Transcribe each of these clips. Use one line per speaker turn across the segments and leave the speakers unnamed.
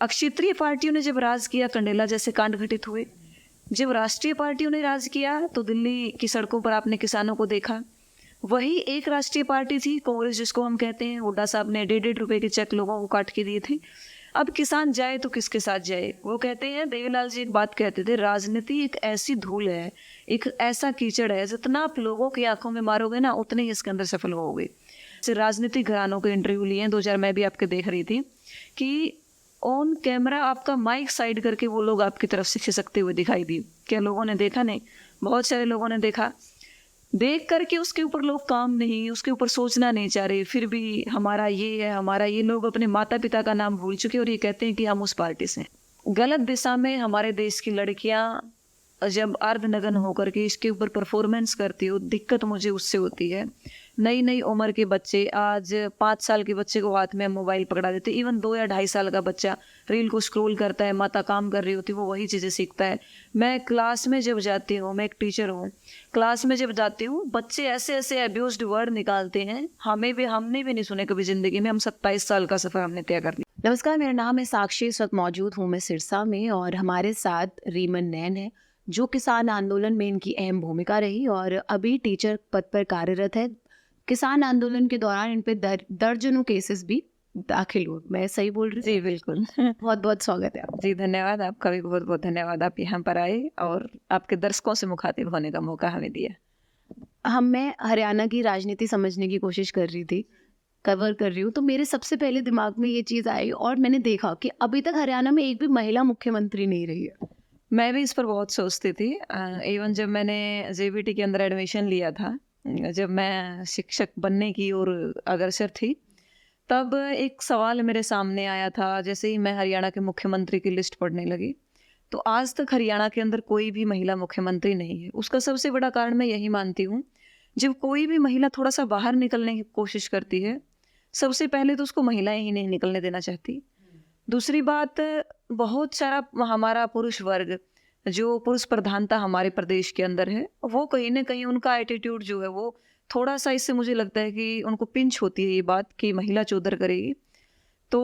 क्षेत्रीय पार्टियों ने जब राज किया, कंडेला जैसे कांड घटित हुए। जब राष्ट्रीय पार्टियों ने राज किया तो दिल्ली की सड़कों पर आपने किसानों को देखा। वही एक राष्ट्रीय पार्टी थी कांग्रेस, जिसको हम कहते हैं, हुड्डा साहब ने 1.5 रुपए के चेक लोगों को काट के दिए थे। अब किसान जाए तो किसके साथ जाए? वो कहते हैं, देवीलाल जी एक बात कहते थे, राजनीति एक ऐसी धूल है, एक ऐसा कीचड़ है, जितना आप लोगों की आंखों में मारोगे ना, उतने ही इसके अंदर सफल होगे। जैसे राजनीतिक घरानों के इंटरव्यू लिए हैं 2000 में भी आपके देख रही थी कि ऑन कैमरा आपका माइक साइड करके वो लोग आपकी तरफ से खिसकते हुए दिखाई दिए। क्या लोगों ने देखा? नहीं, बहुत सारे लोगों ने देखा। देख करके उसके ऊपर लोग काम नहीं, उसके ऊपर सोचना नहीं चाह रहे, फिर भी हमारा ये है, हमारा ये। लोग अपने माता पिता का नाम भूल चुके और ये कहते हैं कि हम उस पार्टी से हैं। गलत दिशा में हमारे देश की लड़कियां जब अर्धनग्न होकर के इसके ऊपर परफॉर्मेंस करती हो, दिक्कत मुझे उससे होती है। नई नई उम्र के बच्चे, आज 5 साल के बच्चे को हाथ में मोबाइल पकड़ा देते, इवन 2 या 2.5 साल का बच्चा रील को स्क्रॉल करता है, माता काम कर रही होती है, वो वही चीज़ें सीखता है। मैं क्लास में जब जाती हूँ, मैं एक टीचर हूँ, क्लास में जब जाती हूँ, बच्चे ऐसे ऐसे अब्यूज्ड वर्ड निकालते हैं, हमने भी नहीं सुने कभी ज़िंदगी में। हम 27 साल का सफ़र हमने तय कर लिया।
नमस्कार, मेरा नाम है साक्षी। इस वक्त मौजूद हूँ मैं सिरसा में और हमारे साथ रीमन नैन है, जो किसान आंदोलन में इनकी अहम भूमिका रही और अभी टीचर पद पर कार्यरत है। किसान आंदोलन के दौरान इन पे दर्जनों केसेस भी दाखिल हुए। मैं सही बोल रही हूँ?
जी बिल्कुल।
बहुत बहुत स्वागत है आपका।
जी धन्यवाद, आपका भी बहुत बहुत धन्यवाद। आप यहाँ पर आए और आपके दर्शकों से मुखातिब होने का मौका हमें दिया।
मैं हरियाणा की राजनीति समझने की कोशिश कर रही थी, कवर कर रही हूँ, तो मेरे सबसे पहले दिमाग में ये चीज़ आई और मैंने देखा कि अभी तक हरियाणा में एक भी महिला मुख्यमंत्री नहीं रही है।
मैं भी इस पर बहुत सोचती थी। इवन जब मैंने जेबीटी के अंदर एडमिशन लिया था, जब मैं शिक्षक बनने की ओर अग्रसर थी, तब एक सवाल मेरे सामने आया था। जैसे ही मैं हरियाणा के मुख्यमंत्री की लिस्ट पढ़ने लगी, तो आज तक हरियाणा के अंदर कोई भी महिला मुख्यमंत्री नहीं है। उसका सबसे बड़ा कारण मैं यही मानती हूँ, जब कोई भी महिला थोड़ा सा बाहर निकलने की कोशिश करती है, सबसे पहले तो उसको महिलाएं ही नहीं निकलने देना चाहती। दूसरी बात, बहुत सारा हमारा पुरुष वर्ग, जो पुरुष प्रधानता हमारे प्रदेश के अंदर है, वो कहीं ना कहीं उनका एटीट्यूड जो है, वो थोड़ा सा, इससे मुझे लगता है कि उनको पिंच होती है ये बात कि महिला चौधर करेगी। तो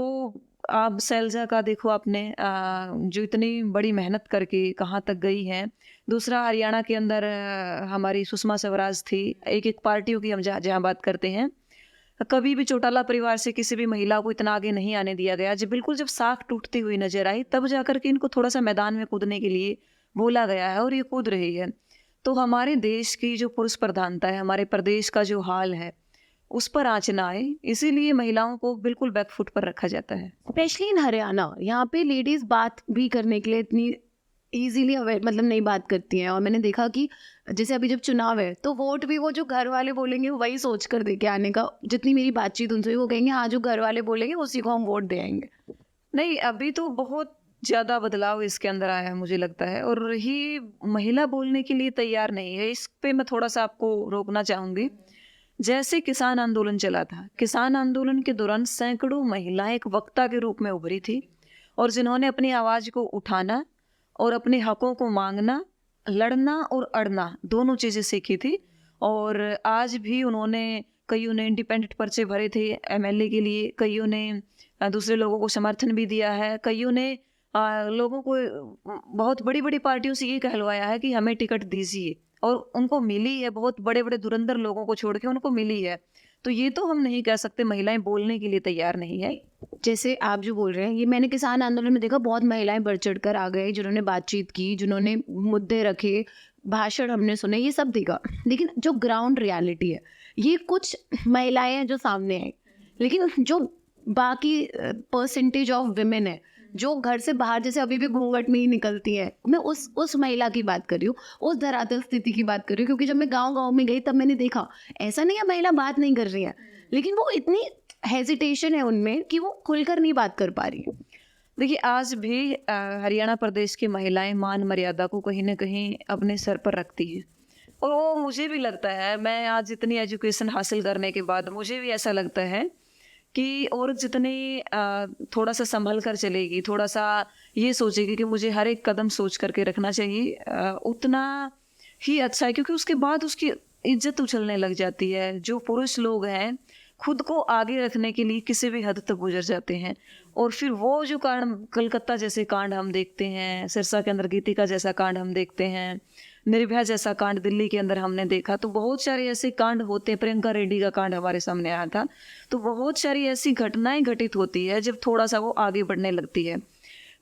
आप सैलजा का देखो आपने, जो इतनी बड़ी मेहनत करके कहाँ तक गई है। दूसरा, हरियाणा के अंदर हमारी सुषमा स्वराज थी। एक एक पार्टियों की हम जहाँ बात करते हैं, कभी भी चौटाला परिवार से किसी भी महिला को इतना आगे नहीं आने दिया गया। जब साख टूटती हुई नजर आई, तब जाकर के इनको थोड़ा सा मैदान में कूदने के लिए बोला गया है और ये कूद रही है। तो हमारे देश की जो पुरुष प्रधानता है, हमारे प्रदेश का जो हाल है, उस पर आँच ना आए, इसीलिए महिलाओं को बिल्कुल बैकफुट पर रखा जाता है।
स्पेशली इन हरियाणा, यहाँ पे लेडीज बात भी करने के लिए इतनी इजीली मतलब नहीं बात करती हैं। और मैंने देखा कि जैसे अभी जब चुनाव है तो वोट भी वो जो घर वाले बोलेंगे वही सोच कर दे के आने का। जितनी मेरी बातचीत उनसे, वो कहेंगे हाँ जो घर वाले बोलेंगे उसी को हम वोट दे आएंगे।
नहीं, अभी तो बहुत ज़्यादा बदलाव इसके अंदर आया है मुझे लगता है, और रही महिला बोलने के लिए तैयार नहीं है, इस पे मैं थोड़ा सा आपको रोकना चाहूँगी। जैसे किसान आंदोलन चला था, किसान आंदोलन के दौरान सैकड़ों महिलाएं एक वक्ता के रूप में उभरी थी, और जिन्होंने अपनी आवाज़ को उठाना और अपने हकों को मांगना, लड़ना और अड़ना, दोनों चीज़ें सीखी थी। और आज भी उन्होंने, कईयों ने इंडिपेंडेंट पर्चे भरे थे एमएलए के लिए, कईयों ने दूसरे लोगों को समर्थन भी दिया है, कईयों ने लोगों को बहुत बड़ी बड़ी पार्टियों से ये कहलवाया है कि हमें टिकट दीजिए, और उनको मिली है। बहुत बड़े बड़े धुरंधर लोगों को छोड़ के उनको मिली है। तो ये तो हम नहीं कह सकते महिलाएं बोलने के लिए तैयार नहीं है।
जैसे आप जो बोल रहे हैं, ये मैंने किसान आंदोलन में देखा, बहुत महिलाएं बढ़ चढ़ कर आ गए, जिन्होंने बातचीत की, जिन्होंने मुद्दे रखे, भाषण हमने सुने, ये सब देखा। लेकिन जो ग्राउंड रियलिटी है, ये कुछ महिलाएं हैं जो सामने आई, लेकिन जो बाकी परसेंटेज ऑफ विमेन है जो घर से बाहर जैसे अभी भी घूंघट में ही निकलती है, मैं उस महिला की बात कर रही हूँ, उस धरातल स्थिति की बात कर रही हूँ। क्योंकि जब मैं गाँव में गई तब मैंने देखा, ऐसा नहीं है महिला बात नहीं कर रही है, लेकिन वो इतनी हेजिटेशन है उनमें कि वो खुलकर नहीं बात कर पा रही है।
देखिए, आज भी हरियाणा प्रदेश की महिलाएं मान मर्यादा को कहीं ना कहीं अपने सर पर रखती हैं, और वो मुझे भी लगता है, मैं आज इतनी एजुकेशन हासिल करने के बाद मुझे भी ऐसा लगता है कि औरत जितनी थोड़ा सा संभल कर चलेगी, थोड़ा सा ये सोचेगी कि मुझे हर एक कदम सोच करके रखना चाहिए, उतना ही अच्छा है। क्योंकि उसके बाद उसकी इज्जत उछलने लग जाती है। जो पुरुष लोग हैं खुद को आगे रखने के लिए किसी भी हद तक गुजर जाते हैं। और फिर वो जो कांड, कलकत्ता जैसे कांड हम देखते हैं, सिरसा के अंदर गीतिका जैसा कांड हम देखते हैं, निर्भया जैसा कांड दिल्ली के अंदर हमने देखा, तो बहुत सारे ऐसे कांड होते हैं। प्रियंका रेड्डी का कांड हमारे सामने आया था। तो बहुत सारी ऐसी घटनाएं घटित होती है जब थोड़ा सा वो आगे बढ़ने लगती है।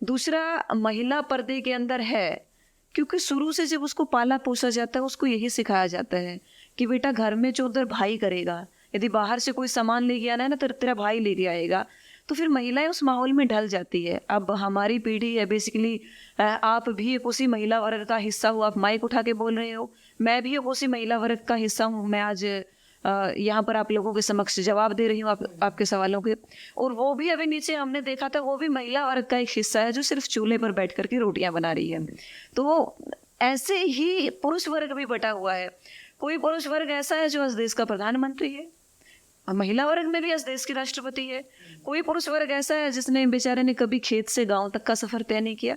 दूसरा, महिला पर्दे के अंदर है क्योंकि शुरू से जब उसको पाला पोसा जाता है, उसको यही सिखाया जाता है कि बेटा घर में जो उधर भाई करेगा, यदि बाहर से कोई सामान लेके आना है ना तो तेरा भाई लेके आएगा। तो फिर महिलाएं उस माहौल में ढल जाती है। अब हमारी पीढ़ी है बेसिकली, आप भी एक उसी महिला वर्ग का हिस्सा हो, आप माइक उठा के बोल रहे हो, मैं भी एक उसी महिला वर्ग का हिस्सा हूँ। मैं आज यहाँ पर आप लोगों के समक्ष जवाब दे रही हूँ आपके सवालों के। और वो भी अभी नीचे हमने देखा था, वो भी महिला वर्ग का एक हिस्सा है जो सिर्फ चूल्हे पर बैठ करके रोटियां बना रही है। तो ऐसे ही पुरुष वर्ग भी बटा हुआ है। कोई पुरुष वर्ग ऐसा है जो इस देश का प्रधानमंत्री है, और महिला वर्ग में भी इस देश की राष्ट्रपति है। कोई पुरुष वर्ग ऐसा है जिसने बेचारे ने कभी खेत से गांव तक का सफर तय नहीं किया।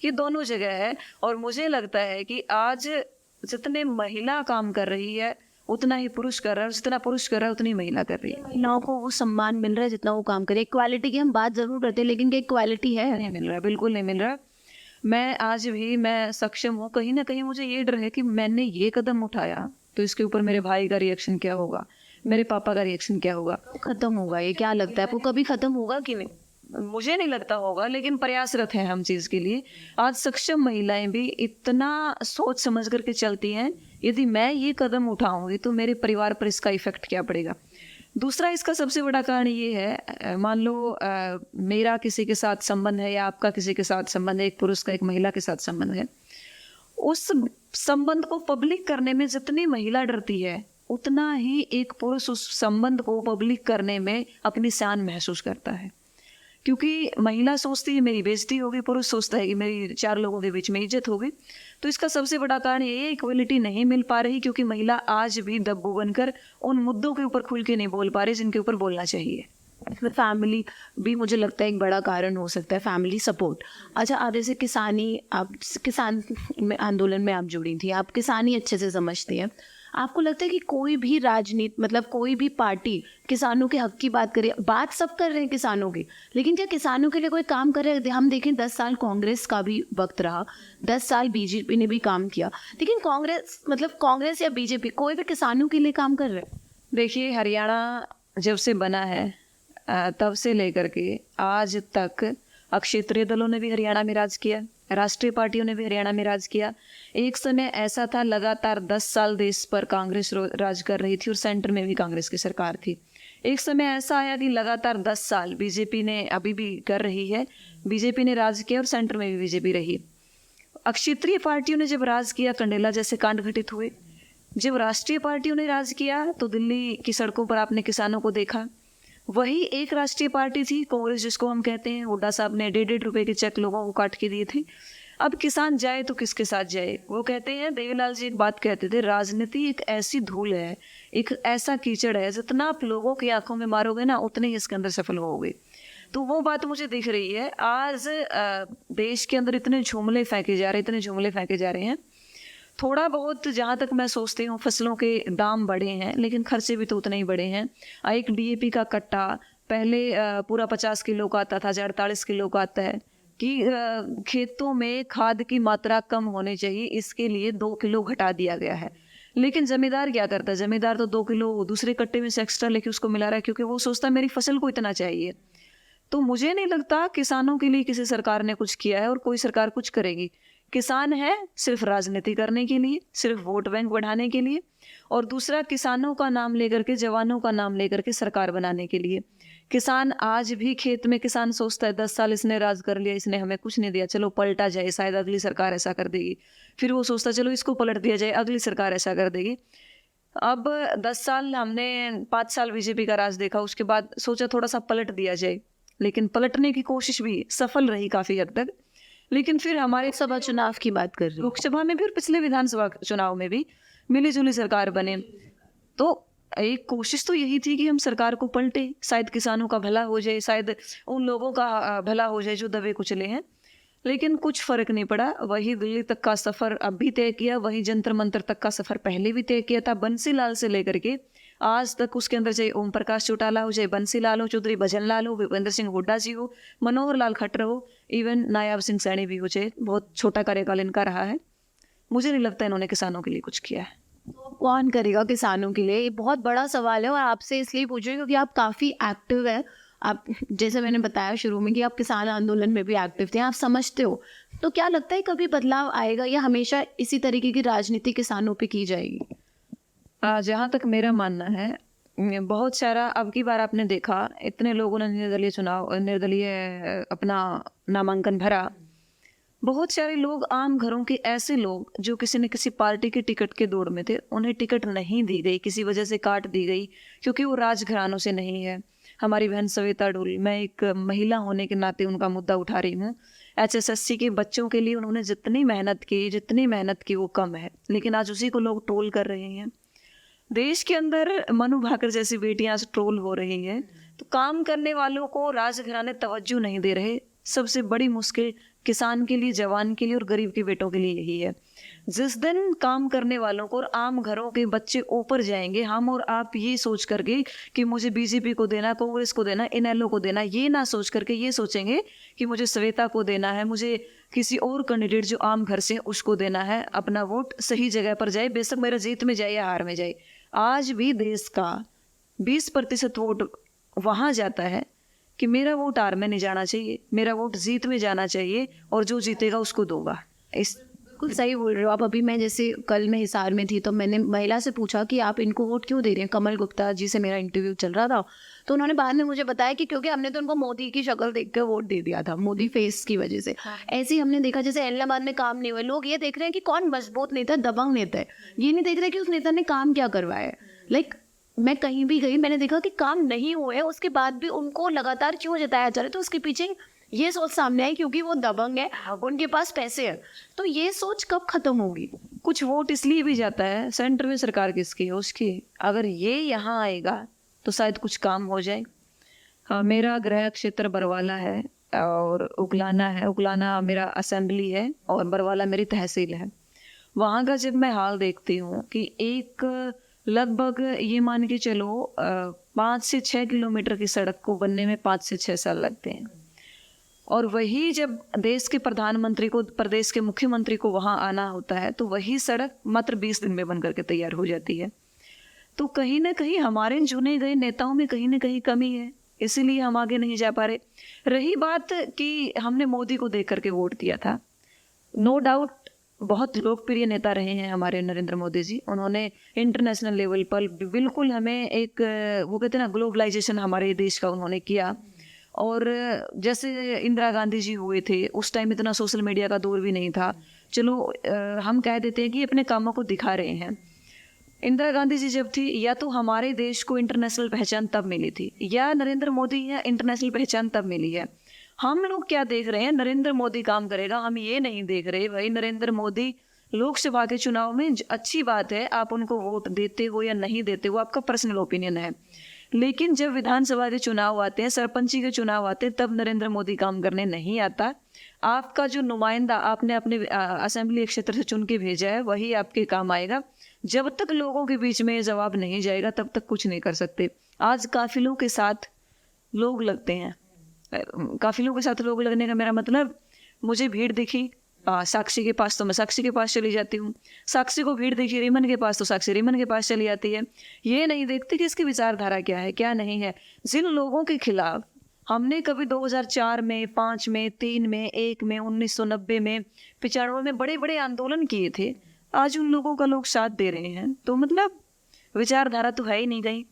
ये दोनों जगह है। और मुझे लगता है कि आज जितने महिला काम कर रही है उतना ही पुरुष कर रहा है, और जितना पुरुष कर रहा है उतनी महिला कर रही है।
महिलाओं को वो सम्मान मिल रहा है जितना वो काम करे। इक्वालिटी की हम बात जरूर करते हैं, लेकिन क्या इक्वालिटी है?
नहीं मिल रहा, बिल्कुल नहीं मिल रहा। मैं आज भी मैं सक्षम हूँ। कहीं ना कहीं मुझे ये डर है कि मैंने ये कदम उठाया तो इसके ऊपर मेरे भाई का रिएक्शन क्या होगा, मेरे पापा का रिएक्शन क्या होगा।
खत्म होगा ये? क्या लगता है आपको, कभी खत्म होगा कि नहीं?
मुझे नहीं लगता होगा, लेकिन प्रयासरत हैं हम चीज़ के लिए। आज सक्षम महिलाएं भी इतना सोच समझ करके चलती हैं, यदि मैं ये कदम उठाऊंगी तो मेरे परिवार पर इसका इफेक्ट क्या पड़ेगा। दूसरा, इसका सबसे बड़ा कारण ये है, मान लो मेरा किसी के साथ संबंध है या आपका किसी के साथ संबंध है, एक पुरुष का एक महिला के साथ संबंध है, उस संबंध को पब्लिक करने में जितनी महिला डरती है उतना ही एक पुरुष उस संबंध को पब्लिक करने में अपनी शान महसूस करता है। क्योंकि महिला सोचती है मेरी बेइज्जती होगी, पुरुष सोचता है कि मेरी 4 लोगों के बीच में इज्जत होगी। तो इसका सबसे बड़ा कारण ये इक्वलिटी नहीं मिल पा रही, क्योंकि महिला आज भी दब्बू बनकर उन मुद्दों के ऊपर खुल के नहीं बोल पा रही जिनके ऊपर बोलना चाहिए।
फैमिली भी मुझे लगता है एक बड़ा कारण हो सकता है, फैमिली सपोर्ट। अच्छा, आप जैसे आप किसान में आंदोलन में आप जुड़ी थी, आप किसानी अच्छे से समझती हैं। आपको लगता है कि कोई भी राजनीति, मतलब कोई भी पार्टी किसानों के हक की बात करे? बात सब कर रहे हैं किसानों की, लेकिन क्या किसानों के लिए कोई काम कर रहे हैं? हम देखें 10 साल कांग्रेस का भी वक्त रहा, 10 साल बीजेपी ने भी काम किया, लेकिन कांग्रेस या बीजेपी कोई भी किसानों के लिए काम कर रहे हैं?
देखिए, हरियाणा जब से बना है तब से लेकर के आज तक क्षेत्रीय दलों ने भी हरियाणा में राज किया, राष्ट्रीय पार्टियों ने भी हरियाणा में राज किया। एक समय ऐसा था, लगातार 10 साल देश पर कांग्रेस राज कर रही थी और सेंटर में भी कांग्रेस की सरकार थी। एक समय ऐसा आया कि लगातार 10 साल बीजेपी ने, अभी भी कर रही है, बीजेपी ने राज किया और सेंटर में भी बीजेपी रही। क्षेत्रीय पार्टियों ने जब राज किया, कंडेला जैसे कांड घटित हुए। जब राष्ट्रीय पार्टियों ने राज किया तो दिल्ली की सड़कों पर आपने किसानों को देखा। वही एक राष्ट्रीय पार्टी थी कांग्रेस, जिसको हम कहते हैं, हुड्डा साहब ने 1.5 रुपए के चेक लोगों को काट के दिए थे। अब किसान जाए तो किसके साथ जाए? वो कहते हैं, देवीलाल जी एक बात कहते थे, राजनीति एक ऐसी धूल है, एक ऐसा कीचड़ है, जितना आप लोगों की आंखों में मारोगे ना उतने ही इसके अंदर सफल होगे। तो वो बात मुझे दिख रही है। आज देश के अंदर इतने झूमले फेंके जा रहे हैं। थोड़ा बहुत जहाँ तक मैं सोचती हूँ, फसलों के दाम बढ़े हैं, लेकिन खर्चे भी तो उतने ही बढ़े हैं। एक DAP का कट्टा पहले पूरा 50 किलो का आता था, आज 48 किलो का आता है। कि खेतों में खाद की मात्रा कम होनी चाहिए, इसके लिए 2 किलो घटा दिया गया है। लेकिन जमींदार क्या करता है? जमींदार तो 2 किलो दूसरे कट्टे में से एक्स्ट्रा लेके उसको मिला रहा है, क्योंकि वो सोचता है मेरी फसल को इतना चाहिए। तो मुझे नहीं लगता किसानों के लिए किसी सरकार ने कुछ किया है और कोई सरकार कुछ करेगी। किसान है सिर्फ राजनीति करने के लिए, सिर्फ वोट बैंक बढ़ाने के लिए, और दूसरा किसानों का नाम लेकर के, जवानों का नाम लेकर के सरकार बनाने के लिए। किसान आज भी खेत में, किसान सोचता है 10 साल इसने राज कर लिया, इसने हमें कुछ नहीं दिया, चलो पलटा जाए, शायद अगली सरकार ऐसा कर देगी। फिर वो सोचता चलो इसको पलट दिया जाए, अगली सरकार ऐसा कर देगी। अब 10 साल हमने 5 साल बीजेपी का राज देखा, उसके बाद सोचा थोड़ा सा पलट दिया जाए, लेकिन पलटने की कोशिश भी सफल रही काफी हद तक। लेकिन फिर हमारे
लोकसभा चुनाव की बात कर रही हूँ,
लोकसभा में भी और पिछले विधानसभा चुनाव में भी मिली जुली सरकार बने। तो एक कोशिश तो यही थी कि हम सरकार को पलटे, शायद किसानों का भला हो जाए, शायद उन लोगों का भला हो जाए जो दबे कुचले हैं। लेकिन कुछ फर्क नहीं पड़ा। वही दिल्ली तक का सफर अब भी तय किया, वही जंतर मंतर तक का सफर पहले भी तय किया था। बंसीलाल से लेकर के आज तक उसके अंदर चाहे ओम प्रकाश चौटाला हो, चाहे बंसी लाल हो, चौधरी भजन लाल हो, भूपेंद्र सिंह हुड्डा जी हो, मनोहर लाल खट्टर हो, इवन नायाब सिंह सैनी भी हो, चाहे बहुत छोटा कार्यकाल इनका रहा है, मुझे नहीं लगता इन्होंने किसानों के लिए कुछ किया है।
तो कौन करेगा किसानों के लिए? ये बहुत बड़ा सवाल है और आपसे इसलिए पूछ रही हूँ क्योंकि आप काफ़ी एक्टिव है। आप, जैसे मैंने बताया शुरू में कि आप किसान आंदोलन में भी एक्टिव थे, आप समझते हो। तो क्या लगता है कभी बदलाव आएगा या हमेशा इसी तरीके की राजनीति किसानों पे की जाएगी?
जहाँ तक मेरा मानना है, बहुत सारा, अब की बार आपने देखा इतने लोगों ने निर्दलीय अपना नामांकन भरा। बहुत सारे लोग, आम घरों के ऐसे लोग जो किसी न किसी पार्टी के टिकट के दौड़ में थे, उन्हें टिकट नहीं दी गई, किसी वजह से काट दी गई क्योंकि वो राजघरानों से नहीं है। हमारी बहन सविता डोल, मैं एक महिला होने के नाते उनका मुद्दा उठा रही हूँ। HSSC के बच्चों के लिए उन्होंने जितनी मेहनत की वो कम है, लेकिन आज उसी को लोग ट्रोल कर रहे हैं। देश के अंदर मनु भाकर जैसी बेटियां आज ट्रोल हो रही हैं, तो काम करने वालों को राजघराने तवज्जो नहीं दे रहे। सबसे बड़ी मुश्किल किसान के लिए, जवान के लिए और गरीब के बेटों के लिए यही है। जिस दिन काम करने वालों को और आम घरों के बच्चे ऊपर जाएंगे, हम और आप ये सोच करके कि मुझे बीजेपी को देना, कांग्रेस को देना, इनेलो को देना, ये ना सोच करके ये सोचेंगे कि मुझे श्वेता को देना है, मुझे किसी और कैंडिडेट जो आम घर से उसको देना है, अपना वोट सही जगह पर जाए, बेशक मेरा जीत में जाए या हार में जाए। आज भी देश का 20% वोट वहाँ जाता है कि मेरा वोट हार में नहीं जाना चाहिए, मेरा वोट जीत में जाना चाहिए और जो जीतेगा उसको दूंगा। इस
बिल्कुल सही बोल रहे हो आप। अभी मैं, जैसे कल मैं हिसार में थी तो मैंने महिला से पूछा कि आप इनको वोट क्यों दे रहे हैं। कमल गुप्ता जी से मेरा इंटरव्यू चल रहा था, तो उन्होंने बाद में मुझे बताया कि क्योंकि हमने तो उनको मोदी की शक्ल देख कर वोट दे दिया था, मोदी फेस की वजह से। ऐसे ही हमने देखा जैसे इलाहाबाद में काम नहीं हुआ, लोग ये देख रहे हैं कि कौन मजबूत नेता, दबंग नेता है, ये नहीं देख रहे कि उस नेता ने काम क्या करवाया है। लाइक मैं कहीं भी गई, मैंने देखा कि काम नहीं हुए, उसके बाद भी उनको लगातार क्यों जताया जा रहा है। तो उसके पीछे ये सोच सामने आई क्योंकि वो दबंग है, उनके पास पैसे हैं। तो ये सोच कब खत्म होगी?
कुछ वोट इसलिए भी जाता है, सेंटर में सरकार किसकी है उसकी, अगर ये यहाँ आएगा तो शायद कुछ काम हो जाए। हाँ, मेरा गृह क्षेत्र बरवाला है और उगलाना है। उगलाना मेरा असेंबली है और बरवाला मेरी तहसील है। वहाँ का जब मैं हाल देखती हूँ कि एक लगभग ये मान के चलो 5 से 6 किलोमीटर की सड़क को बनने में 5 से 6 साल लगते हैं, और वही जब देश के प्रधानमंत्री को, प्रदेश के मुख्यमंत्री को वहाँ आना होता है तो वही सड़क मात्र 20 दिन में बन करके तैयार हो जाती है। तो कहीं ना कहीं हमारे चुने गए नेताओं में कहीं ना कहीं कमी है, इसीलिए हम आगे नहीं जा पा रहे। रही बात कि हमने मोदी को देख करके वोट दिया था, नो डाउट बहुत लोकप्रिय नेता रहे हैं हमारे नरेंद्र मोदी जी। उन्होंने इंटरनेशनल लेवल पर बिल्कुल हमें एक, वो कहते हैं ना, ग्लोबलाइजेशन हमारे देश का उन्होंने किया। और जैसे इंदिरा गांधी जी हुए थे, उस टाइम इतना सोशल मीडिया का दौर भी नहीं था। चलो हम कह देते हैं कि अपने कामों को दिखा रहे हैं। इंदिरा गांधी जी जब थी, या तो हमारे देश को इंटरनेशनल पहचान तब मिली थी, या नरेंद्र मोदी या इंटरनेशनल पहचान तब मिली है। हम लोग क्या देख रहे हैं, नरेंद्र मोदी काम करेगा, हम ये नहीं देख रहे भाई नरेंद्र मोदी लोकसभा के चुनाव में, अच्छी बात है आप उनको वोट देते हो या नहीं देते हो, आपका पर्सनल ओपिनियन है, लेकिन जब विधानसभा के चुनाव आते हैं, सरपंची के चुनाव आते हैं, तब नरेंद्र मोदी काम करने नहीं आता। आपका जो नुमाइंदा आपने अपने असेंबली क्षेत्र से चुन के भेजा है वही आपके काम आएगा। जब तक लोगों के बीच में जवाब नहीं जाएगा तब तक कुछ नहीं कर सकते। आज काफिलों के साथ लोग लगते हैं, काफिलों के साथ लोग लगने का मेरा मतलब, मुझे भीड़ दिखी साक्षी के पास तो मैं साक्षी के पास चली जाती हूँ, साक्षी को भीड़ दिखी रिमन के पास तो साक्षी रिमन के पास चली जाती है। ये नहीं देखती कि इसकी विचारधारा क्या है क्या नहीं है। जिन लोगों के खिलाफ हमने कभी 2004 में, 5 में, 3 में, 1 में, 1990 में, 95 में बड़े बड़े आंदोलन किए थे, आज उन लोगों का लोग साथ दे रहे हैं। तो मतलब विचारधारा तो है ही नहीं कहीं।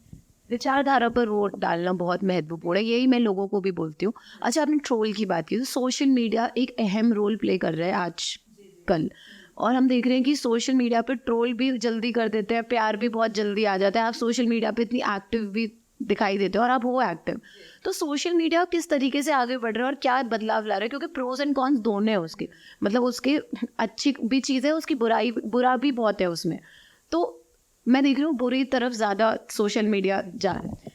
विचारधारा पर वोट डालना बहुत महत्वपूर्ण है, यही मैं लोगों को भी बोलती हूँ। अच्छा, आपने ट्रोल की बात की, तो सोशल मीडिया एक अहम रोल प्ले कर रहा है आजकल, और हम देख रहे हैं कि सोशल मीडिया पर ट्रोल भी जल्दी कर देते हैं, प्यार भी बहुत जल्दी आ जाता है। आप सोशल मीडिया पे इतनी एक्टिव भी दिखाई देते हो और आप हो एक्टिव, तो सोशल मीडिया किस तरीके से आगे बढ़ रहा है और क्या बदलाव ला रहा है? क्योंकि प्रोज एंड कॉन्स दोनों है उसके, मतलब उसके अच्छी भी चीज़ है, उसकी बुरा भी बहुत है उसमें। तो मैं देख रही हूँ बुरी तरफ ज़्यादा सोशल मीडिया जा रहा है।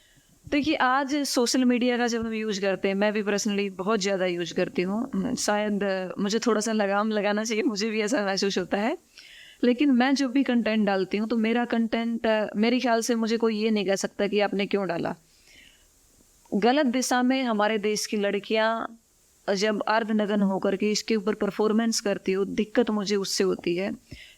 देखिए, आज सोशल मीडिया का जब हम यूज़ करते हैं, मैं भी पर्सनली बहुत ज़्यादा यूज़ करती हूँ, शायद मुझे थोड़ा सा लगाम लगाना चाहिए, मुझे भी ऐसा महसूस होता है। लेकिन मैं जब भी कंटेंट डालती हूँ तो मेरा कंटेंट मेरे ख्याल से मुझे कोई ये नहीं कह सकता कि आपने क्यों डाला। गलत दिशा में हमारे देश की लड़कियां जब अर्धनग्न होकर के इसके ऊपर परफॉर्मेंस करती हो, दिक्कत मुझे उससे होती है।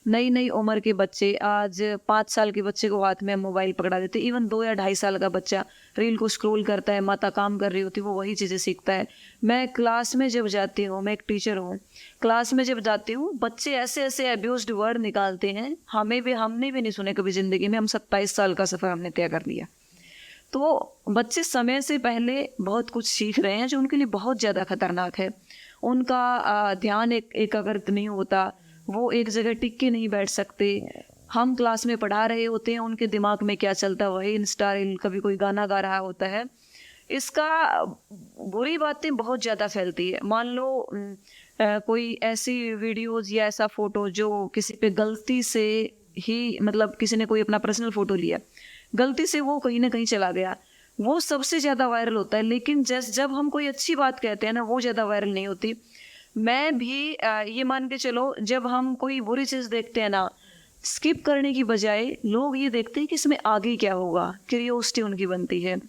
नई नई उम्र के बच्चे, आज 5 साल के बच्चे को हाथ में मोबाइल पकड़ा देते, इवन 2 या 2.5 साल का बच्चा रील को स्क्रॉल करता है, माता काम कर रही होती है, वो वही चीज़ें सीखता है। मैं क्लास में जब जाती हूँ, मैं एक टीचर हूँ, क्लास में जब जाती हूँ बच्चे ऐसे ऐसे अब्यूज्ड वर्ड निकालते हैं, हमने भी नहीं सुने कभी ज़िंदगी में। हम 27 साल का सफ़र हमने तय कर लिया। तो बच्चे समय से पहले बहुत कुछ सीख रहे हैं जो उनके लिए बहुत ज़्यादा खतरनाक है। उनका ध्यान एकाग्रत नहीं होता, वो एक जगह टिक के नहीं बैठ सकते। हम क्लास में पढ़ा रहे होते हैं, उनके दिमाग में क्या चलता है वही इंस्टा रील, कभी कोई गाना गा रहा होता है। इसका बुरी बातें बहुत ज़्यादा फैलती है। मान लो कोई ऐसी वीडियोज़ या ऐसा फ़ोटो जो किसी पे गलती से ही, मतलब किसी ने कोई अपना पर्सनल फ़ोटो लिया, गलती से वो कहीं ना कहीं चला गया, वो सबसे ज़्यादा वायरल होता है। लेकिन जब हम कोई अच्छी बात कहते हैं ना, वो ज़्यादा वायरल नहीं होती। मैं भी ये मान के चलो, जब हम कोई बुरी चीज़ देखते हैं ना, स्किप करने की बजाय लोग ये देखते हैं कि इसमें आगे क्या होगा, क्यूरियोसिटी उनकी बनती है।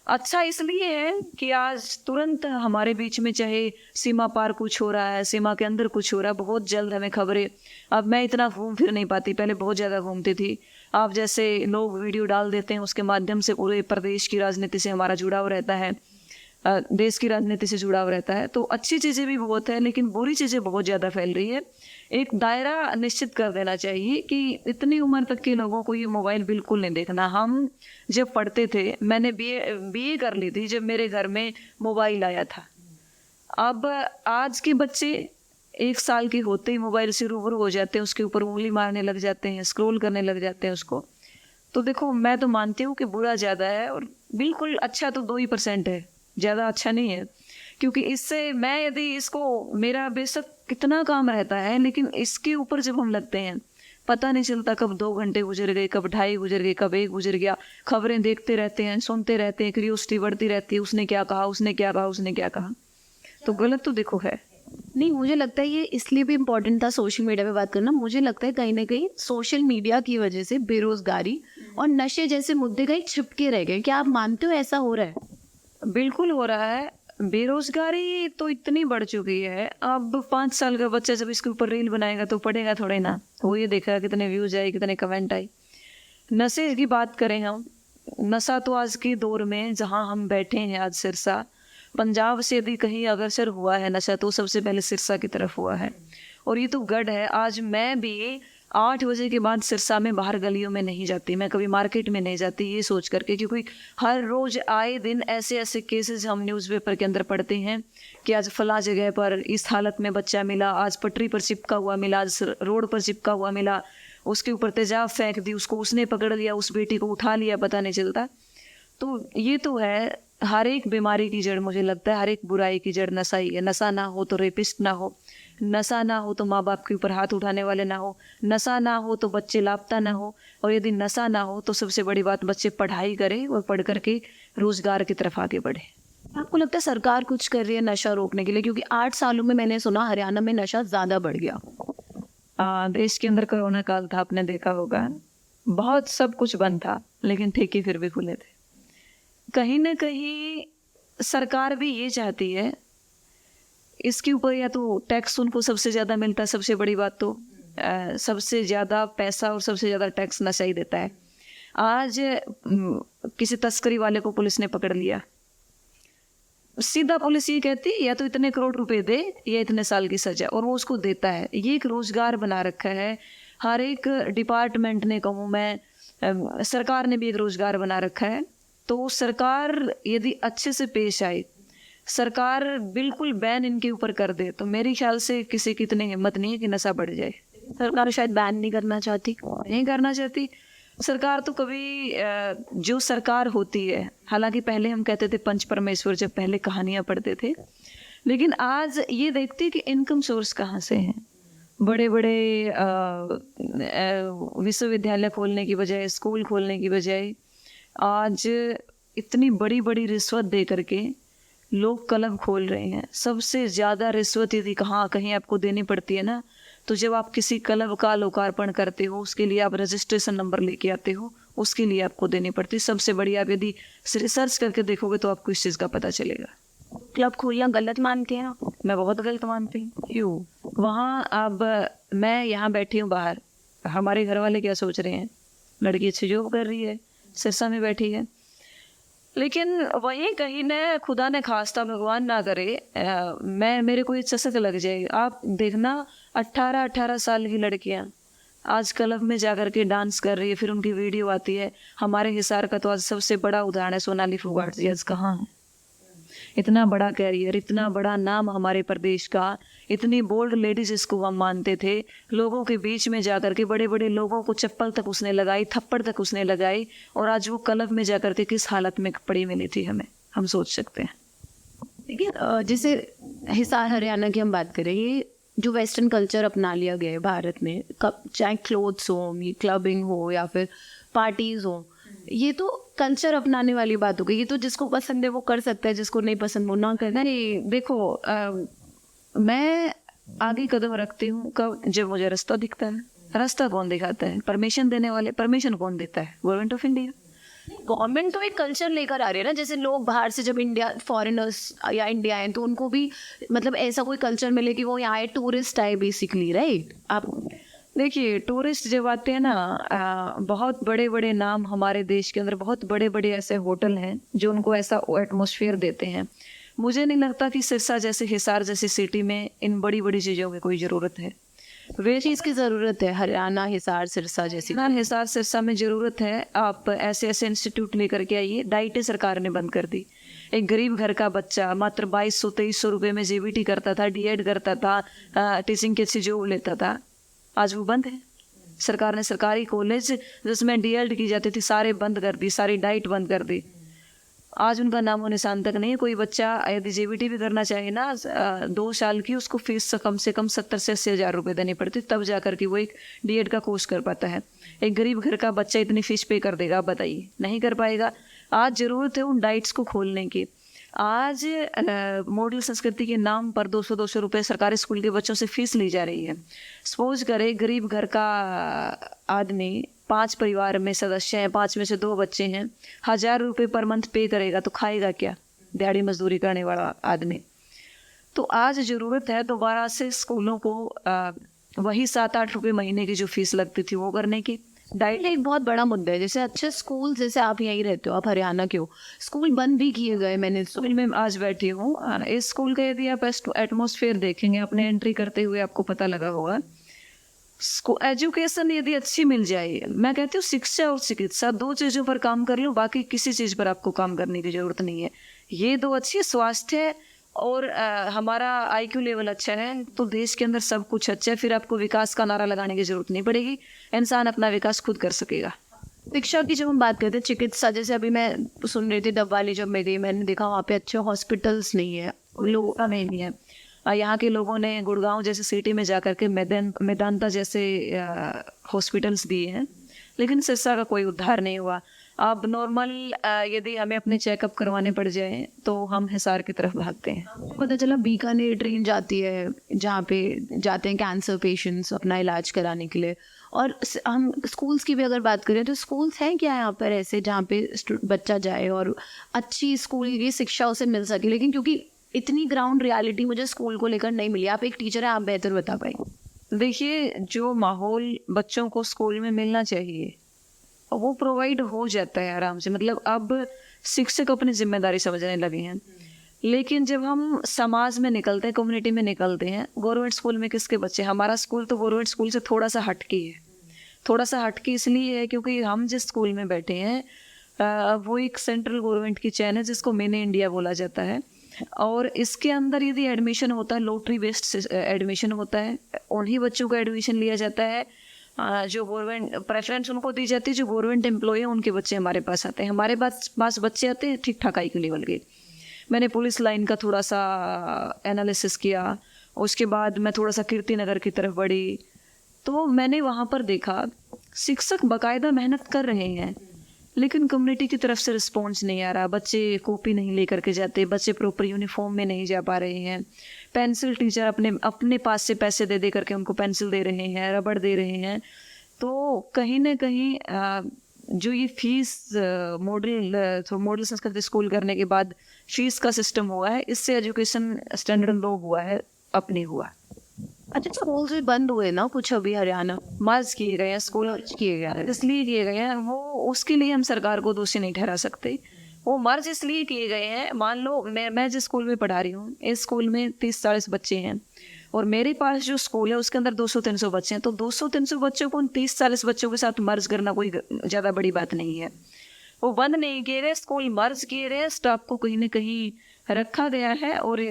अच्छा इसलिए है कि आज तुरंत हमारे बीच में चाहे सीमा पार कुछ हो रहा है, सीमा के अंदर कुछ हो रहा है, बहुत जल्द हमें खबरें। अब मैं इतना घूम फिर नहीं पाती, पहले बहुत ज़्यादा घूमती थी। आप जैसे लोग वीडियो डाल देते हैं, उसके माध्यम से पूरे प्रदेश की राजनीति से हमारा जुड़ाव रहता है, देश की राजनीति से जुड़ाव रहता है। तो अच्छी चीज़ें भी बहुत है, लेकिन बुरी चीज़ें बहुत ज़्यादा फैल रही है। एक दायरा निश्चित कर देना चाहिए कि इतनी उम्र तक के लोगों को ये मोबाइल बिल्कुल नहीं देखना। हम जब पढ़ते थे, मैंने बीए कर ली थी जब मेरे घर में मोबाइल आया था। अब आज के बच्चे 1 साल के होते ही मोबाइल से रूबरू हो जाते हैं, उसके ऊपर उंगली मारने लग जाते हैं, स्क्रॉल करने लग जाते हैं उसको। तो देखो, मैं तो मानती हूँ कि बुरा ज़्यादा है और बिल्कुल अच्छा तो 2% है, ज़्यादा अच्छा नहीं है। क्योंकि इससे मैं यदि इसको, मेरा बेशक कितना काम रहता है, लेकिन इसके ऊपर जब हम लगते हैं, पता नहीं चलता कब 2 घंटे गुजर गए, कब 2.5 गुजर गए, कब 1 गुजर गया। खबरें देखते रहते हैं, सुनते रहते हैं, क्यूरियोसिटी बढ़ती रहती है, उसने क्या कहा, उसने क्या कहा, उसने क्या कहा। तो गलत तो देखो है।
नहीं, मुझे लगता है ये इसलिए भी इम्पोर्टेंट था सोशल मीडिया पे बात करना। मुझे लगता है कहीं ना कहीं सोशल मीडिया की वजह से बेरोजगारी और नशे जैसे मुद्दे कहीं छिपके रह गए। क्या आप मानते हो ऐसा हो रहा है?
बिल्कुल हो रहा है। बेरोजगारी तो इतनी बढ़ चुकी है, अब 5 साल का बच्चा जब इसके ऊपर रील बनाएगा तो पढ़ेगा थोड़े ना, वो ये देखेगा कितने व्यूज आए, कितने कमेंट आए। नशे की बात करें हम, नशा तो आज के दौर में जहाँ हम बैठे हैं, आज सिरसा, पंजाब से यदि कहीं अग्रसर हुआ है नशा तो सबसे पहले सिरसा की तरफ हुआ है। और ये तो गढ़ है। आज मैं भी 8 बजे के बाद सिरसा में बाहर गलियों में नहीं जाती, मैं कभी मार्केट में नहीं जाती, ये सोच करके, क्योंकि हर रोज़ आए दिन ऐसे ऐसे केसेस हम न्यूज़पेपर के अंदर पढ़ते हैं कि आज फला जगह पर इस हालत में बच्चा मिला, आज पटरी पर चिपका हुआ मिला, आज रोड पर चिपका हुआ मिला, उसके ऊपर तेजाब फेंक दी, उसको उसने पकड़ लिया, उस बेटी को उठा लिया, पता नहीं चलता। तो ये तो है हर एक बीमारी की जड़, मुझे लगता है हर एक बुराई की जड़ नशा ही है। नशा ना हो तो रेपिस्ट ना हो, नशा ना हो तो माँ बाप के ऊपर हाथ उठाने वाले ना हो, नशा ना हो तो बच्चे लापता ना हो, और यदि नशा ना हो तो सबसे बड़ी बात, बच्चे पढ़ाई करें और पढ़ करके रोजगार की तरफ आगे बढ़े।
आपको लगता है सरकार कुछ कर रही है नशा रोकने के लिए? क्योंकि 8 सालों में मैंने सुना हरियाणा में नशा ज़्यादा बढ़ गया।
देश के अंदर कोरोना काल था, आपने देखा होगा, बहुत सब कुछ बंद था, लेकिन ठेके फिर भी खुले थे। कहीं ना कहीं सरकार भी ये चाहती है इसके ऊपर, या तो टैक्स उनको सबसे ज़्यादा मिलता है, सबसे बड़ी बात तो सबसे ज़्यादा पैसा और सबसे ज़्यादा टैक्स नशा ही देता है। आज किसी तस्करी वाले को पुलिस ने पकड़ लिया, सीधा पुलिस ये कहती है या तो इतने करोड़ रुपए दे या इतने साल की सजा, और वो उसको देता है। ये एक रोजगार बना रखा है, हर एक डिपार्टमेंट ने, कहूँ मैं, सरकार ने भी एक रोजगार बना रखा है। तो सरकार यदि अच्छे से पेश आए, सरकार बिल्कुल बैन इनके ऊपर कर दे, तो मेरे ख्याल से किसी की इतनी हिम्मत नहीं है कि नशा बढ़ जाए।
सरकार शायद बैन नहीं करना चाहती।
नहीं करना चाहती सरकार तो कभी, जो सरकार होती है, हालांकि पहले हम कहते थे पंच परमेश्वर, जब पहले कहानियाँ पढ़ते थे, लेकिन आज ये देखते हैं कि इनकम सोर्स कहाँ से हैं। बड़े बड़े विश्वविद्यालय खोलने की बजाय, स्कूल खोलने की बजाय, आज इतनी बड़ी बड़ी रिश्वत दे करके लोग क्लब खोल रहे हैं। सबसे ज़्यादा रिश्वत यदि कहीं आपको देनी पड़ती है ना, तो जब आप किसी क्लब का लोकार्पण करते हो उसके लिए आप रजिस्ट्रेशन नंबर लेके आते हो, उसके लिए आपको देनी पड़ती है। सबसे बड़ी आप यदि रिसर्च करके देखोगे तो आपको इस चीज़ का पता चलेगा।
क्लब खोलना गलत मानते हैं आप?
मैं बहुत गलत मानती हूँ।
क्यों?
वहाँ अब मैं यहाँ बैठी हूँ बाहर, हमारे घर वाले क्या सोच रहे हैं, लड़की अच्छी जॉब कर रही है, सिरसा में बैठी है, लेकिन वहीं कहीं न खुदा ने खास्ता भगवान ना करे मैं मेरे को ये चस्क लग जाएगी। आप देखना 18-18 साल की लड़कियाँ आज क्लब में जाकर के डांस कर रही है, फिर उनकी वीडियो आती है। हमारे हिसार का तो आज सबसे बड़ा उदाहरण है सोनाली फोगाट जी। आज कहाँ है? इतना बड़ा कैरियर, इतना बड़ा नाम हमारे प्रदेश का, इतनी बोल्ड लेडीज जिसको हम मानते थे, लोगों के बीच में जाकर के बड़े बड़े लोगों को चप्पल तक उसने लगाई, थप्पड़ तक उसने लगाई, और आज वो क्लब में जाकर के किस हालत में पड़ी मिली थी हमें, हम सोच सकते हैं।
देखिए जैसे हिसार हरियाणा की हम बात करें, ये जो वेस्टर्न कल्चर अपना लिया गया है भारत में, चाहे क्लोथ्स हो, ये क्लबिंग हो या फिर पार्टीज हो, ये तो कल्चर अपनाने वाली बात हो गई। ये तो जिसको पसंद है वो कर सकता है, जिसको नहीं पसंद वो ना कर।
नहीं देखो, मैं आगे कदम रखती हूँ कब? जब मुझे रास्ता दिखता है। रास्ता कौन दिखाता है? परमिशन देने वाले। परमिशन कौन देता है? Government of India.
गवर्नमेंट तो एक कल्चर लेकर आ रही है ना, जैसे लोग बाहर से जब इंडिया, फॉरेनर्स या इंडिया आए तो उनको भी मतलब ऐसा कोई कल्चर मिले कि वो यहाँ आए, टूरिस्ट आए बेसिकली, राइट? आप
देखिए, टूरिस्ट जब आते हैं ना, बहुत बड़े बड़े नाम हमारे देश के अंदर, बहुत बड़े बड़े ऐसे होटल हैं जो उनको ऐसा एटमॉस्फेयर देते हैं। मुझे नहीं लगता कि सिरसा जैसे, हिसार जैसी सिटी में इन बड़ी बड़ी चीज़ों की कोई ज़रूरत है।
वे चीज़ की ज़रूरत है हरियाणा, हिसार, सिरसा जैसी।
ना, हिसार सिरसा में ज़रूरत है। आप ऐसे ऐसे इंस्टीट्यूट लेकर के आइए। डाइटें सरकार ने बंद कर दी। एक गरीब घर का बच्चा मात्र 2200-2300 रुपये में जेबीटी करता था, डीएड करता था, टीचिंग की अच्छी जॉब लेता था, आज वो बंद है। सरकार ने सरकारी कॉलेज जिसमें डीएड की जाती थी सारे बंद कर दी, सारी डाइट बंद कर दी। आज उनका नामो निशान तक नहीं है। कोई बच्चा यदि जेबीटी भी करना चाहे ना, 2 साल की, उसको फीस से कम 70 से 80 हज़ार रुपये देनी पड़ती, तब जा कर के वो एक डीएड का कोर्स कर पाता है। एक गरीब घर का बच्चा इतनी फीस पे कर देगा? बताइए, नहीं कर पाएगा। आज ज़रूरत है उन डाइट्स को खोलने की। आज मॉडल संस्कृति के नाम पर 200-200 रुपये सरकारी स्कूल के बच्चों से फीस ली जा रही है। सपोज करें गरीब घर का आदमी, 5 परिवार में सदस्य हैं, 5 में से 2 बच्चे हैं, 1000 रुपये पर मंथ पे करेगा तो खाएगा क्या दिहाड़ी मजदूरी करने वाला आदमी? तो आज ज़रूरत है दोबारा से स्कूलों को वही 7-8 रुपये महीने की जो फीस लगती थी वो करने की।
डाइट एक बहुत बड़ा मुद्दा है। जैसे अच्छे स्कूल, जैसे आप यहीं रहते हो, आप हरियाणा के हो, स्कूल बंद भी किए गए। मैंने
स्कूल में आज बैठी हूँ, इस स्कूल का यदि आप एटमॉस्फेयर देखेंगे अपने एंट्री करते हुए आपको पता लगा होगा। एजुकेशन यदि अच्छी मिल जाए, मैं कहती हूँ शिक्षा और चिकित्सा 2 चीज़ों पर काम कर लो, बाकी किसी चीज़ पर आपको काम करने की ज़रूरत नहीं है। ये 2 अच्छी, स्वास्थ्य और हमारा आईक्यू लेवल अच्छा है तो देश के अंदर सब कुछ अच्छा है। फिर आपको विकास का नारा लगाने की ज़रूरत नहीं पड़ेगी, इंसान अपना विकास खुद कर सकेगा।
शिक्षा की जब हम बात करते हैं, चिकित्सा, जैसे अभी मैं सुन रही थी डबवाली जब मैं गई, मैंने देखा वहाँ पे अच्छे हॉस्पिटल्स नहीं है, लोगों का नहीं है। यहाँ के लोगों ने गुड़गांव जैसे सिटी में जाकर के मेदांता जैसे हॉस्पिटल्स दिए हैं, लेकिन सिरसा का कोई उद्धार नहीं हुआ। अब नॉर्मल यदि हमें अपने चेकअप करवाने पड़ जाए तो हम हिसार की तरफ भागते हैं। पता चला बीकानेर ट्रेन जाती है जहाँ पे जाते हैं कैंसर पेशेंट्स अपना इलाज कराने के लिए। और हम स्कूल्स की भी अगर बात करें तो स्कूल्स हैं क्या यहाँ पर ऐसे जहाँ पे बच्चा जाए और अच्छी स्कूल की शिक्षा उसे मिल सके? लेकिन क्योंकि इतनी ग्राउंड रियलिटी मुझे स्कूल को लेकर नहीं मिली। आप एक टीचर हैं, आप बेहतर बता पाएंगे।
देखिए, जो माहौल बच्चों को स्कूल में मिलना चाहिए वो प्रोवाइड हो जाता है आराम से। मतलब अब शिक्षक अपनी जिम्मेदारी समझने लगे हैं, लेकिन जब हम समाज में निकलते हैं, कम्युनिटी में निकलते हैं, गवर्नमेंट स्कूल में किसके बच्चे? हमारा स्कूल तो गवर्नमेंट स्कूल से थोड़ा सा हटके है। थोड़ा सा हटके इसलिए है क्योंकि हम जिस स्कूल में बैठे हैं वो एक सेंट्रल गवर्नमेंट की चैन है जिसको मिनी इंडिया बोला जाता है। और इसके अंदर यदि एडमिशन होता है, लॉटरी बेस्ड एडमिशन होता है, उन्हीं बच्चों का एडमिशन लिया जाता है जो गवर्नमेंट प्रेफरेंस उनको दी जाती है। जो गवर्नमेंट एम्प्लॉय है उनके बच्चे हमारे पास आते हैं। हमारे पास बच्चे आते हैं ठीक ठाक आई के लेवल के। मैंने पुलिस लाइन का थोड़ा सा एनालिसिस किया, उसके बाद मैं थोड़ा सा कीर्ति नगर की तरफ बढ़ी, तो मैंने वहाँ पर देखा शिक्षक बाकायदा मेहनत कर रहे हैं, लेकिन कम्युनिटी की तरफ से रिस्पॉन्स नहीं आ रहा। बच्चे कॉपी नहीं लेकर के जाते, बच्चे प्रॉपर यूनिफॉर्म में नहीं जा पा रहे हैं, पेंसिल टीचर अपने अपने पास से पैसे दे दे करके उनको पेंसिल दे रहे हैं, रबड़ दे रहे हैं। तो कहीं ना कहीं जो ये फीस मॉडल संस्कृत स्कूल करने के बाद फीस का सिस्टम हुआ है, इससे एजुकेशन स्टैंडर्ड लो हुआ है, अपनी हुआ।
अच्छा, स्कूल भी बंद हुए ना कुछ अभी हरियाणा,
मर्ज किए गए हैं स्कूल,
किए गए।
इसलिए किए गए हैं, वो उसके लिए हम सरकार को दोषी नहीं ठहरा सकते। वो मर्ज इसलिए किए गए हैं, मान लो मैं जिस स्कूल में पढ़ा रही हूँ, इस स्कूल में 30-40 बच्चे हैं और मेरे पास जो स्कूल है उसके अंदर 200-300 बच्चे हैं। तो 200-300 बच्चों को उन 30-40 बच्चों के साथ मर्ज करना कोई ज़्यादा बड़ी बात नहीं है। वो बंद नहीं किए गए, स्कूल मर्ज किए गए, स्टाफ को कहीं ना कहीं रखा गया है और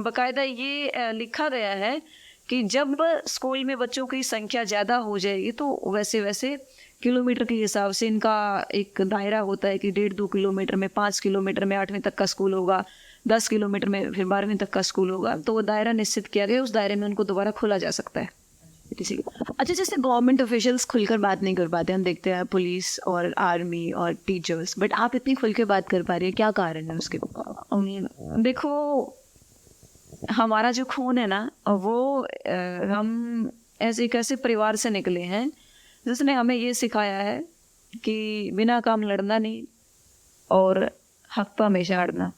बाकायदा ये लिखा गया है कि जब स्कूल में बच्चों की संख्या ज़्यादा हो जाएगी तो वैसे वैसे किलोमीटर के हिसाब से इनका एक दायरा होता है कि 1.5-2 किलोमीटर में, 5 किलोमीटर में 8वीं तक का स्कूल होगा, 10 किलोमीटर में फिर 12वीं तक का स्कूल होगा। तो वो दायरा निश्चित किया गया, उस दायरे में उनको दोबारा खोला जा सकता है किसी को।
अच्छा, जैसे गवर्नमेंट ऑफिशियल्स खुलकर बात नहीं कर पाते, हम देखते हैं पुलिस और आर्मी और टीचर्स, बट आप इतनी खुल के बात कर पा रही है, क्या कारण है उसके?
देखो, हमारा जो खून है ना, वो हम ऐसे परिवार से निकले हैं जिसने हमें ये सिखाया है कि बिना काम लड़ना नहीं और हक पर हमेशा अड़ना।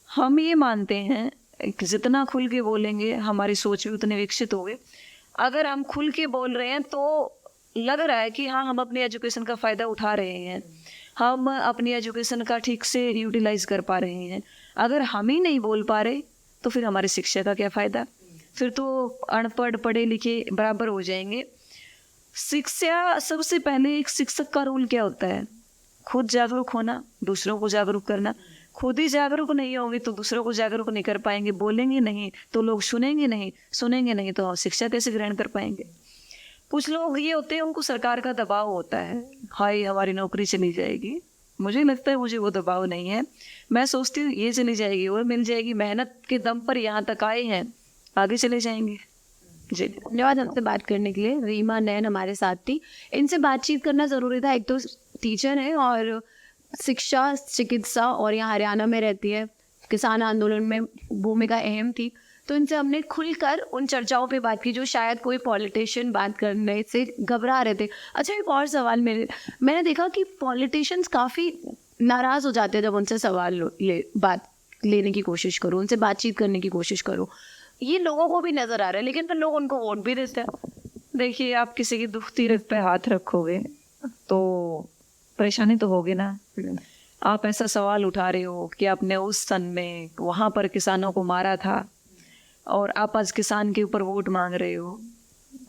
हम ये मानते हैं कि जितना खुल के बोलेंगे हमारी सोच भी उतनी विकसित होगी। अगर हम खुल के बोल रहे हैं तो लग रहा है कि हाँ, हम अपनी एजुकेशन का फ़ायदा उठा रहे हैं, हम अपनी एजुकेशन का ठीक से यूटिलाइज कर पा रहे हैं। अगर हम ही नहीं बोल पा रहे तो फिर हमारी शिक्षा का क्या फ़ायदा? फिर तो अनपढ़ पढ़े लिखे बराबर हो जाएंगे। शिक्षा, सबसे पहले एक शिक्षक का रोल क्या होता है? खुद जागरूक होना, दूसरों को जागरूक करना। खुद ही जागरूक नहीं होंगे तो दूसरों को जागरूक नहीं कर पाएंगे, बोलेंगे नहीं तो लोग सुनेंगे नहीं तो शिक्षा कैसे ग्रहण कर पाएंगे? कुछ लोग ये होते हैं, उनको सरकार का दबाव होता है, हाय हमारी नौकरी चली जाएगी। मुझे लगता है मुझे वो दबाव नहीं है। मैं सोचती हूँ ये चली जाएगी और मिल जाएगी, मेहनत के दम पर यहाँ तक आए हैं, आगे चले जाएंगे। जी,
धन्यवाद हमसे बात करने के लिए। रीमा नैन हमारे साथ थी, इनसे बातचीत करना ज़रूरी था। एक तो टीचर है और शिक्षा, चिकित्सा, और यहाँ हरियाणा में रहती है, किसान आंदोलन में भूमिका अहम थी। तो इनसे हमने खुलकर उन चर्चाओं पे बात की जो शायद कोई पॉलिटिशियन बात करने से घबरा रहे थे। अच्छा, एक और सवाल मैंने देखा कि पॉलिटिशियंस काफ़ी नाराज़ हो जाते हैं जब उनसे सवाल बात लेने की कोशिश करो, उनसे बातचीत करने की कोशिश करो। ये लोगों को भी नज़र आ रहा है, लेकिन फिर लोग उनको वोट भी देते हैं।
देखिए, आप किसी की दुखती रग पे हाथ रखोगे तो परेशानी तो होगी ना। आप ऐसा सवाल उठा रहे हो कि आपने उस सन में वहाँ पर किसानों को मारा था और आप आज किसान के ऊपर वोट मांग रहे हो,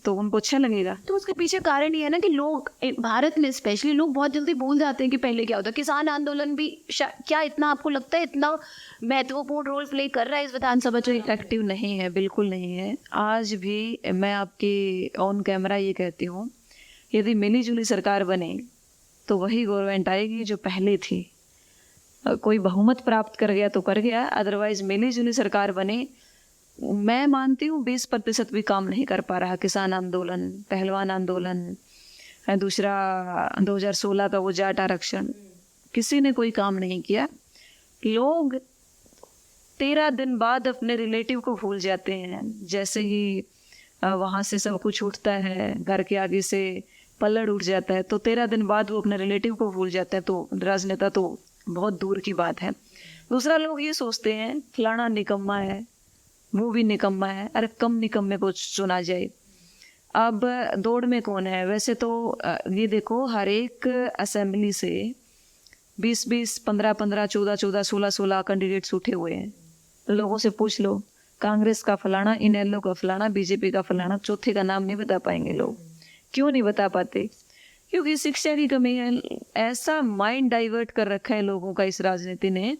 तो उनको अच्छा लगेगा?
तो उसके पीछे कारण ये है ना कि लोग, भारत में स्पेशली, लोग बहुत जल्दी भूल जाते हैं कि पहले क्या होता है। किसान आंदोलन भी क्या इतना, आपको लगता है इतना महत्वपूर्ण रोल प्ले कर रहा है इस विधानसभा चुनाव?
इफेक्टिव नहीं है, बिल्कुल नहीं है। आज भी मैं आपके ऑन कैमरा ये कहती हूँ, यदि मिली जुली सरकार बने तो वही गवर्नमेंट आएगी जो पहले थी। कोई बहुमत प्राप्त कर गया तो कर गया, अदरवाइज मिली जुली सरकार बने, मैं मानती हूँ 20% भी काम नहीं कर पा रहा। किसान आंदोलन, पहलवान आंदोलन, दूसरा 2016 का वो जाट आरक्षण, किसी ने कोई काम नहीं किया। लोग 13 दिन बाद अपने रिलेटिव को भूल जाते हैं। जैसे ही वहाँ से सब कुछ उठता है, घर के आगे से पल्लड़ उठ जाता है, तो 13 दिन बाद वो अपने रिलेटिव को भूल जाता है। तो राजनेता तो बहुत दूर की बात है। दूसरा, लोग ये सोचते हैं फलाना निकम्मा है, वो भी निकम्मा है, अरे कम निकम्मे को चुना जाए। अब दौड़ में कौन है? वैसे तो ये देखो, हर एक असेंबली से 20-20, 15-15, 14-14, 16-16 कैंडिडेट्स उठे हुए हैं। लोगों से पूछ लो, कांग्रेस का फलाना, इनेलो का फलाना, बीजेपी का फलाना, चौथे का नाम नहीं बता पाएंगे लोग। क्यों नहीं बता पाते? क्योंकि शिक्षा की कमी है। ऐसा माइंड डाइवर्ट कर रखा है लोगों का इस राजनीति ने,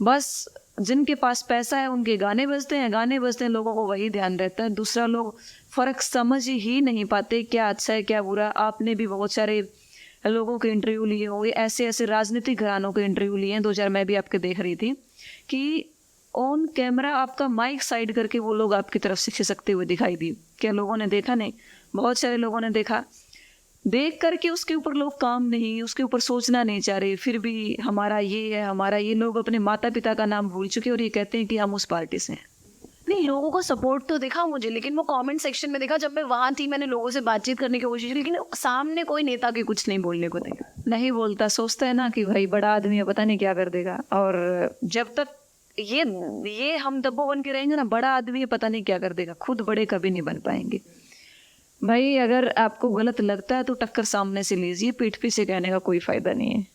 बस जिनके पास पैसा है उनके गाने बजते हैं, लोगों को वही ध्यान रहता है। दूसरा, लोग फ़र्क समझ ही नहीं पाते क्या अच्छा है क्या बुरा। आपने भी बहुत सारे लोगों के इंटरव्यू लिए होंगे, ऐसे राजनीतिक घरानों के इंटरव्यू लिए हैं। 2000 मैं भी आपके देख रही थी कि ऑन कैमरा आपका माइक साइड करके वो लोग आपकी तरफ से खिसकते हुए दिखाई दी। क्या लोगों ने देखा? नहीं, बहुत सारे लोगों ने देखा। देख करके उसके ऊपर लोग काम नहीं, उसके ऊपर सोचना नहीं चाह रहे। फिर भी हमारा ये है, हमारा ये, लोग अपने माता पिता का नाम भूल चुके और ये कहते हैं कि हम उस पार्टी से हैं।
नहीं, लोगों को सपोर्ट तो दिखा मुझे, लेकिन वो कमेंट सेक्शन में देखा, जब मैं वहाँ थी मैंने लोगों से बातचीत करने की कोशिश की, लेकिन सामने कोई नेता के कुछ नहीं बोलने को तैयार।
नहीं बोलता, सोचता है ना कि भाई बड़ा आदमी है, पता नहीं क्या कर देगा। और जब तक ये हम दब्बो बन के रहेंगे ना, बड़ा आदमी है पता नहीं क्या कर देगा, खुद बड़े कभी नहीं बन पाएंगे। भाई अगर आपको गलत लगता है तो टक्कर सामने से लीजिए, पीठ पीछे कहने का कोई फायदा नहीं है।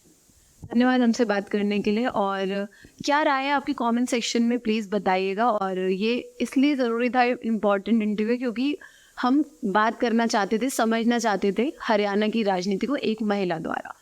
धन्यवाद हमसे बात करने के लिए। और क्या राय है आपकी कमेंट सेक्शन में प्लीज़ बताइएगा। और ये इसलिए ज़रूरी था इम्पॉर्टेंट इंटरव्यू क्योंकि हम बात करना चाहते थे, समझना चाहते थे हरियाणा की राजनीति को एक महिला द्वारा।